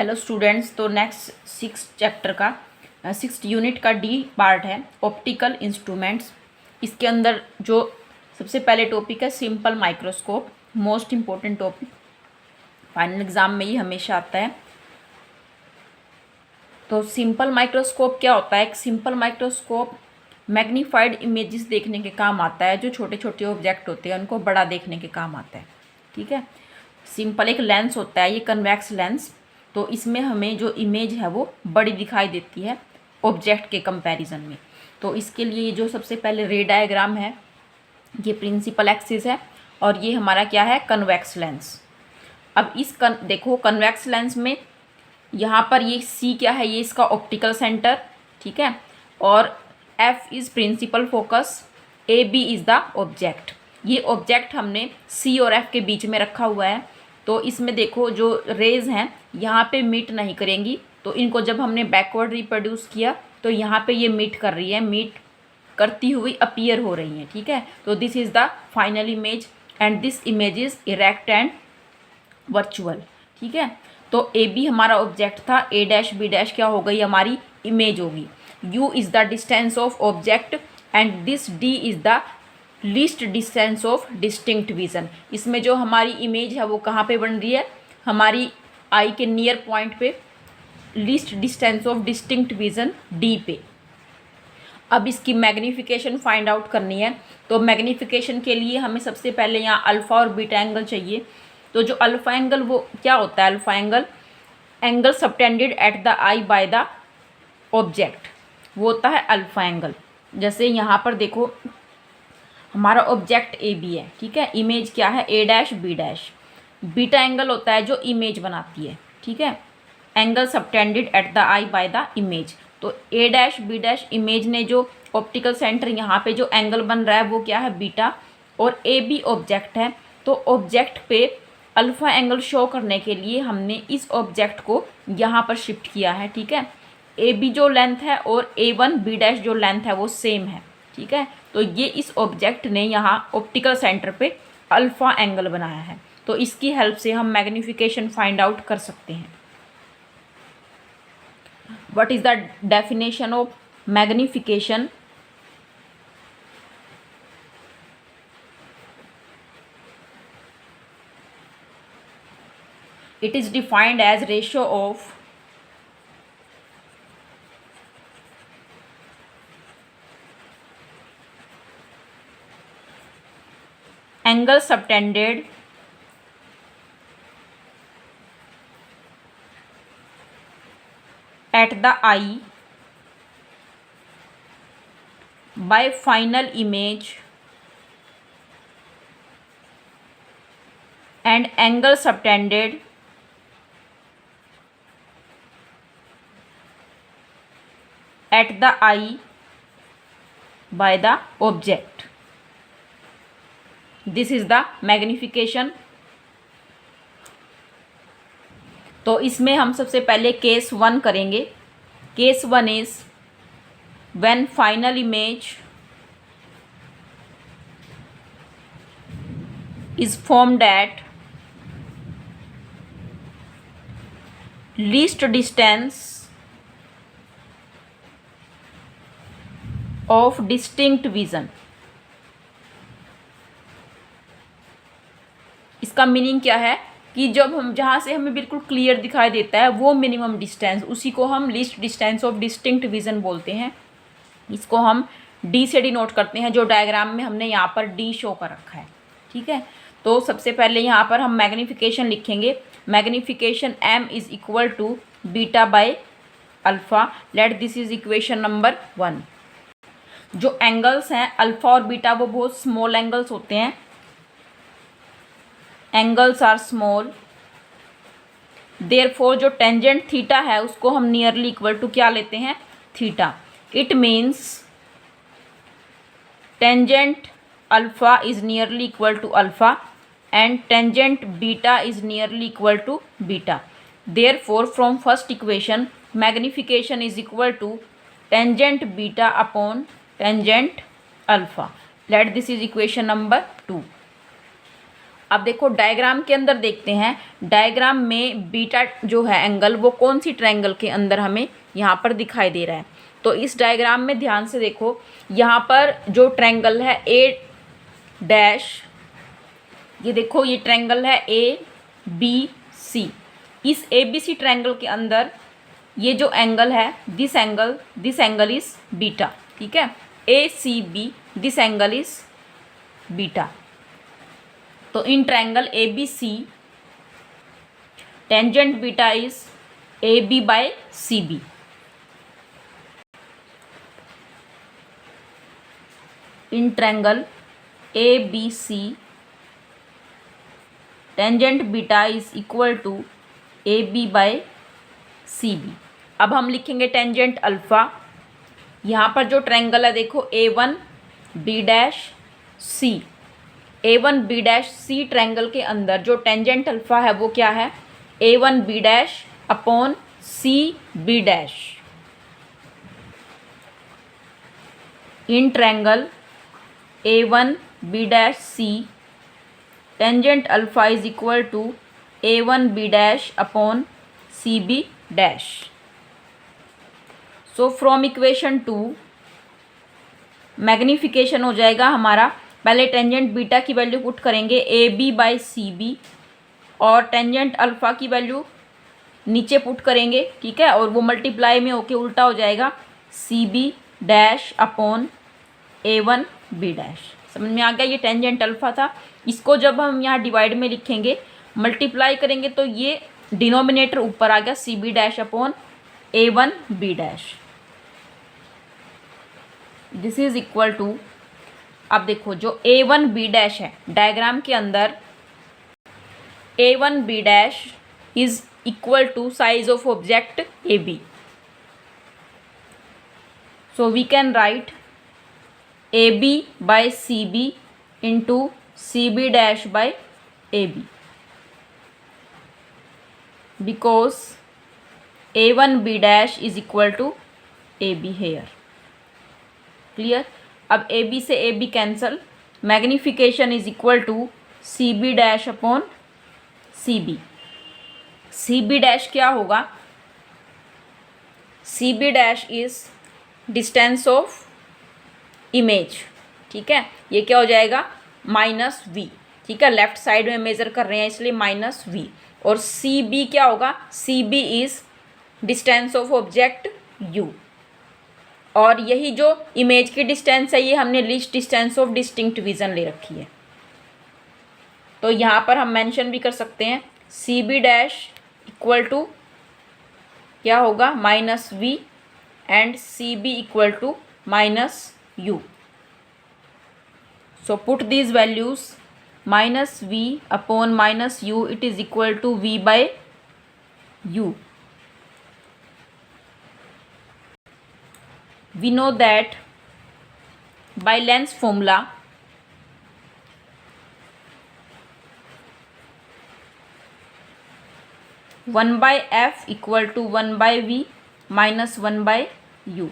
Hello students, तो next six unit का D part है ऑप्टिकल इंस्ट्रूमेंट्स। इसके अंदर जो सबसे पहले टॉपिक है simple microscope, most important topic, final exam में ये हमेशा आता है। तो सिंपल माइक्रोस्कोप क्या होता है? एक सिंपल माइक्रोस्कोप मैग्नीफाइड इमेजेस देखने के काम आता है। जो छोटे छोटे ऑब्जेक्ट होते हैं उनको बड़ा देखने के काम आता है। ठीक है, सिंपल एक लेंस होता है, ये कन्वेक्स लेंस। तो इसमें हमें जो इमेज है वो बड़ी दिखाई देती है ऑब्जेक्ट के कंपैरिजन में। तो इसके लिए ये जो सबसे पहले रे डायग्राम है, ये प्रिंसिपल एक्सिस है और ये हमारा क्या है, कन्वेक्स लेंस। अब देखो कन्वेक्स लेंस में यहाँ पर ये सी क्या है, ये इसका ऑप्टिकल सेंटर, ठीक है, और F is principal focus, A B is the object. ये ऑब्जेक्ट हमने सी और एफ के बीच में रखा हुआ है। तो इसमें देखो जो रेज हैं यहाँ पे मीट नहीं करेंगी, तो इनको जब हमने बैकवर्ड रिप्रोड्यूस किया तो यहाँ पे ये मीट कर रही है, मीट करती हुई अपीयर हो रही हैं। ठीक है, तो this is the final image and this image is erect and virtual. ठीक है, तो ए बी हमारा ऑब्जेक्ट था, ए डैश बी डैश क्या हो गई, हमारी इमेज होगी। You is the distance of object and this D is the least distance of distinct vision. इसमें जो हमारी इमेज है वो कहाँ पे बन रही है, हमारी आई के नियर पॉइंट पे, least distance of distinct vision D पे। अब इसकी मैग्नीफिकेशन फाइंड आउट करनी है। तो मैग्नीफिकेशन के लिए हमें सबसे पहले यहाँ अल्फ़ा और बीटा एंगल चाहिए। तो जो अल्फ़ा एंगल वो क्या होता है, alpha angle angle subtended at the eye by the object, वो होता है अल्फ़ा एंगल। जैसे यहाँ पर देखो हमारा ऑब्जेक्ट ए बी है, ठीक है, इमेज क्या है, A dash B dash. Beta angle होता है जो इमेज बनाती है, ठीक है, angle subtended at the eye by the image. तो A dash B dash image ने जो ऑप्टिकल सेंटर यहाँ पे जो एंगल बन रहा है वो क्या है, बीटा, और ए बी ऑब्जेक्ट है। तो ऑब्जेक्ट पे अल्फ़ा एंगल शो करने के लिए हमने इस ऑब्जेक्ट को यहाँ पर शिफ्ट किया है। ठीक है, ए बी जो लेंथ है और ए वन बी डैश जो लेंथ है वो सेम है। ठीक है, तो ये इस ऑब्जेक्ट ने यहाँ ऑप्टिकल सेंटर पे अल्फ़ा एंगल बनाया है। तो इसकी हेल्प से हम मैग्नीफिकेशन फाइंड आउट कर सकते हैं। What is the definition of magnification? It is defined as ratio of angle subtended at the eye by final image and angle subtended at the eye by the object. This is the magnification. तो इसमें हम सबसे पहले case 1 करेंगे। Case 1 is when final image is formed at least distance of distinct vision। इसका meaning क्या है कि जब हम जहाँ से हमें बिल्कुल क्लियर दिखाई देता है वो मिनिमम डिस्टेंस, उसी को हम least distance of distinct vision बोलते हैं। इसको हम डी से डिनोट करते हैं, जो डायग्राम में हमने यहाँ पर डी शो कर रखा है। ठीक है, तो सबसे पहले यहाँ पर हम मैग्नीफिकेशन लिखेंगे। Magnification m is equal to beta by alpha. Let this is equation number 1। जो एंगल्स हैं अल्फ़ा और बीटा वो बहुत स्मॉल एंगल्स होते हैं। एंगल्स आर स्मॉल, देयरफॉर जो टेंजेंट थीटा है उसको हम नियरली इक्वल टू क्या लेते हैं, theta. It means tangent alpha is nearly equal to alpha and tangent beta is nearly equal to beta. Therefore from first equation magnification is equal to tangent beta upon tangent alpha. Let this is equation number 2. अब देखो diagram के अंदर देखते हैं, diagram में beta जो है angle वो कौन सी ट्रायंगल के अंदर हमें यहाँ पर दिखाई दे रहा है। तो इस डायग्राम में ध्यान से देखो, यहाँ पर जो ट्रायंगल है ए डैश, ये देखो ये ट्रायंगल है ए बी सी। इस ए बी सी ट्रायंगल के अंदर ये जो एंगल है दिस एंगल इज बीटा, ठीक है, A C B, this angle is beta. तो in triangle A B C tangent beta is A B by C B. In triangle A B C tangent beta is equal to A B by C B. अब हम लिखेंगे tangent alpha. यहाँ पर जो triangle है देखो A one B dash C, A one B dash C triangle के अंदर जो टेंजेंट अल्फ़ा है वो क्या है, A one B dash upon C B dash. In triangle A one B dash C tangent alpha is equal to A one B dash upon C B dash. So from equation 2 magnification हो जाएगा हमारा, पहले tangent beta की value put करेंगे A B by C B और tangent alpha की value नीचे put करेंगे, ठीक है, और वो मल्टीप्लाई में होके उल्टा हो जाएगा सी B dash upon A one B dash. समझ में आ गया, ये टेंजेंट अल्फ़ा था। इसको जब हम यहाँ डिवाइड में लिखेंगे मल्टीप्लाई करेंगे तो ये डिनोमिनेटर ऊपर आ गया C B dash upon A one B dash. This is equal to, अब देखो जो ए वन बी डैश है डायग्राम के अंदर A one B dash is equal to size of object A B. So we can write A B by C B into C B dash by A B, because A one B dash is equal to A B here. Clear. अब A B से A B cancel, magnification is equal to C B dash upon C B. C B dash क्या होगा, C B dash is distance of image, ठीक है, ये क्या हो जाएगा माइनस वी, ठीक है, लेफ्ट साइड में मेजर कर रहे हैं इसलिए माइनस वी। और सी बी क्या होगा, C B is distance of object u, और यही जो इमेज की डिस्टेंस है ये हमने least distance of distinct vision ले रखी है। तो यहाँ पर हम मेंशन भी कर सकते हैं C B dash equal to क्या होगा minus v and C B equal to minus u. So put these values minus v upon minus u, it is equal to v by u. We know that by Lenz's formula one by f equal to one by v minus one by u.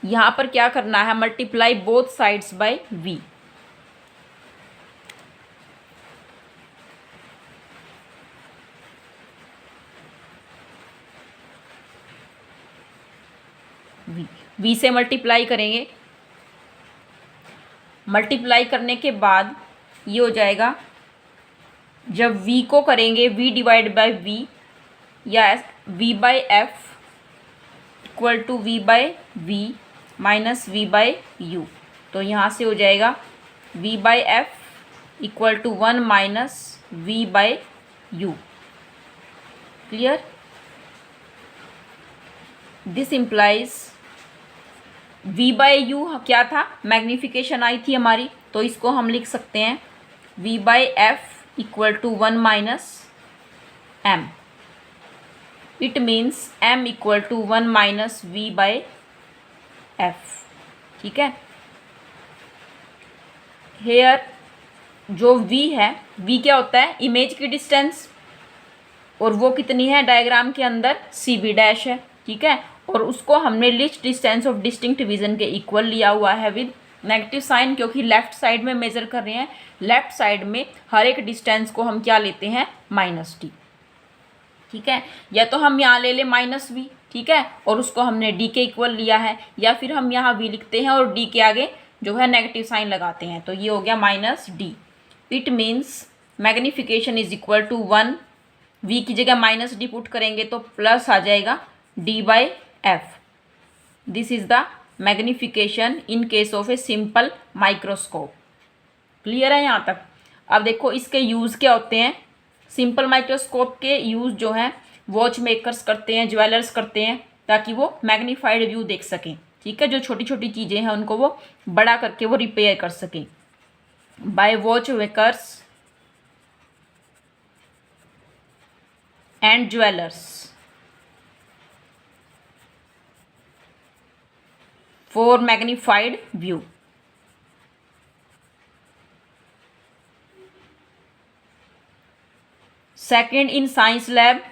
यहाँ पर क्या करना है, multiply both sides by v. V से multiply करेंगे, multiply करने के बाद ये हो जाएगा, जब वी को करेंगे वी डिवाइड बाय वी या v by f equal to v by v minus v by u. तो यहाँ से हो जाएगा v by f equal to one minus v by u. Clear. This implies v by u क्या था, magnification आई थी हमारी, तो इसको हम लिख सकते हैं v by f equal to one minus m. It means m equal to one minus v by f. ठीक है। हेयर जो वी है, वी क्या होता है, इमेज की डिस्टेंस, और वो कितनी है डायग्राम के अंदर, सी बी डैश है। ठीक है। और उसको हमने least distance of distinct vision के इक्वल लिया हुआ है विद नेगेटिव साइन, क्योंकि लेफ्ट साइड में मेजर कर रहे हैं लेफ्ट साइड में हर एक डिस्टेंस को हम क्या लेते हैं, -d। ठीक है, या तो हम यहाँ ले लें -v, ठीक है, और उसको हमने d के इक्वल लिया है, या फिर हम यहाँ v लिखते हैं और d के आगे जो है नेगेटिव साइन लगाते हैं, तो ये हो गया -d। It means magnification is equal to 1, v की जगह -d पुट करेंगे तो प्लस आ जाएगा d/f। This is the magnification in case of a simple microscope. Clear है यहाँ तक? अब देखो इसके यूज़ क्या होते हैं। सिंपल माइक्रोस्कोप के यूज़ जो हैं वॉच मेकर्स करते हैं, ज्वेलर्स करते हैं, ताकि वो मैग्नीफाइड व्यू देख सकें। ठीक है, जो छोटी छोटी चीज़ें हैं उनको वो बड़ा करके वो रिपेयर कर सकें। By watch makers and jewellers for magnified view. Second, in science lab.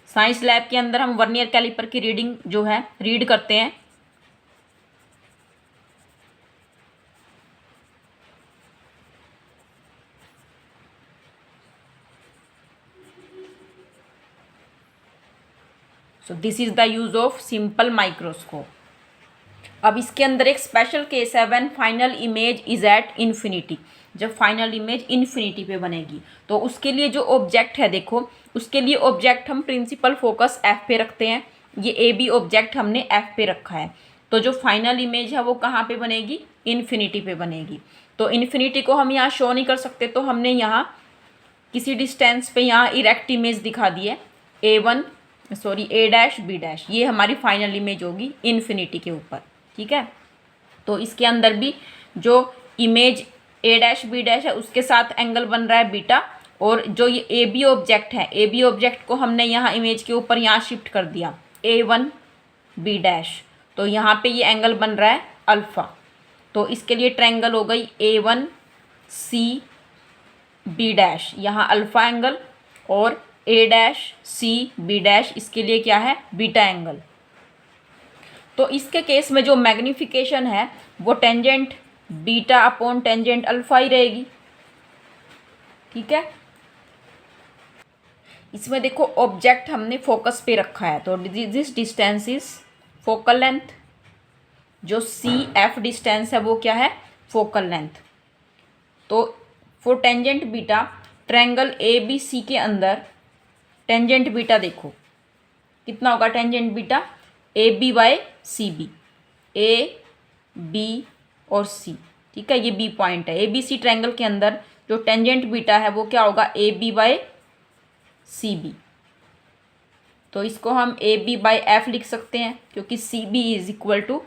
Science lab के अंदर हम वर्नियर कैलिपर की रीडिंग जो है रीड करते हैं। So this is the use of simple microscope. अब इसके अंदर एक स्पेशल केस है, when final image is at infinity. जब फाइनल इमेज इन्फिनिटी पे बनेगी तो उसके लिए जो ऑब्जेक्ट है, देखो उसके लिए ऑब्जेक्ट हम प्रिंसिपल फोकस एफ पे रखते हैं। ये ए बी ऑब्जेक्ट हमने एफ पे रखा है, तो जो फाइनल इमेज है वो कहाँ पे बनेगी, इन्फिनिटी पे बनेगी। तो इन्फिनिटी को हम यहाँ शो नहीं कर सकते, तो हमने यहाँ किसी डिस्टेंस पे यहाँ इरेक्ट इमेज दिखा दी है, A', ये हमारी फाइनल इमेज होगी इन्फिनिटी के ऊपर। ठीक है, तो इसके अंदर भी जो इमेज A', है उसके साथ एंगल बन रहा है बीटा, और जो ये ए बी ऑब्जेक्ट है, ए बी ऑब्जेक्ट को हमने यहाँ इमेज के ऊपर यहाँ शिफ्ट कर दिया A', तो यहाँ पे ये एंगल बन रहा है अल्फ़ा। तो इसके लिए ट्रायंगल हो गई A1CB', यहाँ अल्फ़ा एंगल, और A', इसके लिए क्या है, बीटा एंगल। तो इसके केस में जो मैग्नीफिकेशन है वो tangent beta upon tangent alpha ही रहेगी। ठीक है, इसमें देखो ऑब्जेक्ट हमने फोकस पे रखा है, तो this distance is focal length. जो CF डिस्टेंस है वो क्या है, फोकल लेंथ। तो for tangent beta, triangle ABC के अंदर टेंजेंट बीटा देखो कितना होगा, टेंजेंट बीटा AB/CB, AB और C। ठीक है, ये B पॉइंट है। ABC ट्रायंगल के अंदर जो टेंजेंट बीटा है वो क्या होगा, AB/CB। तो इसको हम AB/F लिख सकते हैं, क्योंकि CB is equal to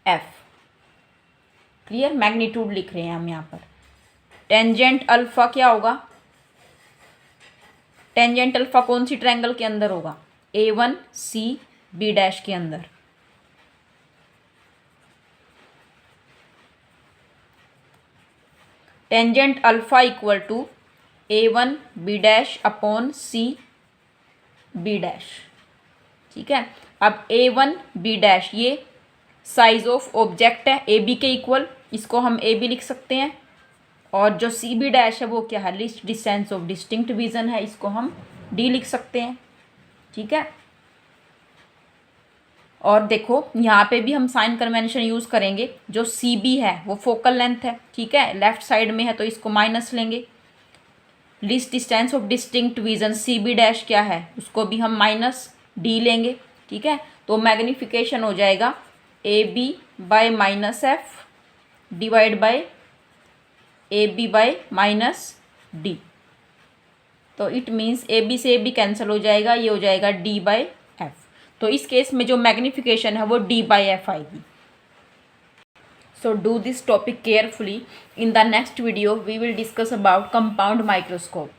F। Clear, magnitude लिख रहे हैं हम यहाँ पर। टेंजेंट अल्फा क्या होगा, टेंजेंट अल्फा कौन सी ट्रायंगल के अंदर होगा, A1CB' के अंदर। Tangent alpha equal to A1B' upon CB'। ठीक है, अब A1B' ये साइज ऑफ ऑब्जेक्ट है AB के इक्वल, इसको हम AB लिख सकते हैं, और जो CB' है वो क्या है, least distance of distinct vision है, इसको हम D लिख सकते हैं। ठीक है, और देखो यहाँ पे भी हम साइन कन्वेंशन यूज़ करेंगे। जो CB है वो फोकल लेंथ है, ठीक है, लेफ्ट साइड में है तो इसको माइनस लेंगे। Least distance of distinct vision CB' क्या है, उसको भी हम -D लेंगे। ठीक है, तो मैग्नीफिकेशन हो जाएगा AB/-F डिवाइड बाय AB/-D। तो इट मीन्स AB से AB कैंसिल हो जाएगा, ये हो जाएगा D/F। तो इस केस में जो मैग्नीफिकेशन है वो D/F आएगी। So do this topic carefully. In the next video we will discuss about compound microscope.